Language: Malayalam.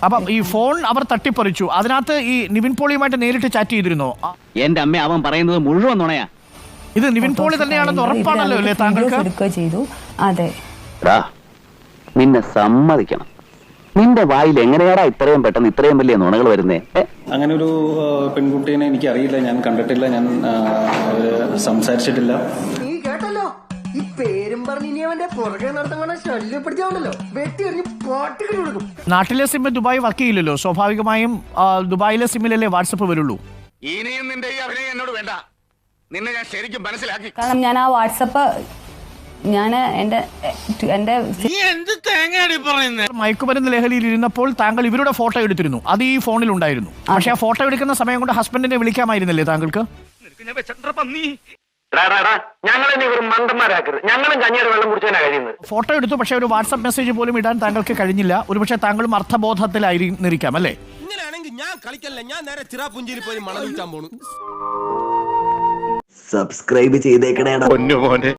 അപ്പം ഈ ഫോൺ അവർ തട്ടിപ്പറിച്ചു. അതിനകത്ത് ഈ നിവിൻ പോളിയുമായിട്ട് നേരിട്ട് ചാറ്റ് ചെയ്തിരുന്നോ? എന്റെ അമ്മ അവൻ പറയുന്നത് മുഴുവൻ നുണയാ. ഇത് നിവിൻ പോളി തന്നെയാണെന്ന് ഉറപ്പാണല്ലോ അല്ലേ താങ്കൾക്ക്? ചെയ്തു. അതെ, നിന്നെ സമ്മതിക്കണം. നിന്റെ വായിൽ എങ്ങനെയാടാ ഇത്രയും പെട്ടെന്ന് ഇത്രയും വലിയ നുണകൾ വരുന്നേ? അങ്ങനെ ഒരു പെൺകുട്ടീനെ എനിക്ക് അറിയില്ല, ഞാൻ കണ്ടിട്ടില്ല, ഞാൻ സംസാരിച്ചിട്ടില്ല. നീ കേട്ടല്ലോ, ഈ പേരും പറഞ്ഞ് ഇനി അവന്റെ പുറകെ നടത്തവനെ ശല്യപ്പെടുത്തിയാണല്ലോ വെട്ടി എറിഞ്ഞ് പാട്ടുകൾ കൊടുക്കും. നാട്ടിലെ സിം ദുബായ് വർക്ക് ചെയ്യില്ലല്ലോ, സ്വാഭാവികമായും ദുബായിലെ സിമ്മിലല്ലേ വാട്സപ്പ് വരുള്ളൂ. ഇനിയും നിന്റെ ഈ അഭിനയം എന്നോട് വേണ്ട, നിന്നെ ഞാൻ ശരിക്കും മനസ്സിലാക്കി. കാരണം ഞാൻ ആ വാട്സപ്പ് എന്റെ മയക്കുമരുന്ന് ലഹരിയിൽ ഇരുന്നപ്പോൾ താങ്കൾ ഇവരുടെ ഫോട്ടോ എടുത്തിരുന്നു, അത് ഈ ഫോണിൽ ഉണ്ടായിരുന്നു. പക്ഷെ ആ ഫോട്ടോ എടുക്കുന്ന സമയം കൊണ്ട് ഹസ്ബൻഡിനെ വിളിക്കാമായിരുന്നില്ലേ താങ്കൾക്ക്? ഫോട്ടോ എടുത്തു, പക്ഷെ ഒരു വാട്സ്ആപ്പ് മെസ്സേജ് പോലും ഇടാൻ താങ്കൾക്ക് കഴിഞ്ഞില്ല. ഒരുപക്ഷെ താങ്കളും അർത്ഥബോധത്തിലായിരിക്കാം അല്ലേ? ഇങ്ങനെയാണെങ്കിൽ ഞാൻ കളിക്കല്ല, ഞാൻ നേരെ ചിറാപുഞ്ചിയിൽ പോയി മണം വിൽക്കാൻ പോണു. സബ്സ്ക്രൈബ് ചെയ്തേക്കണേടാ.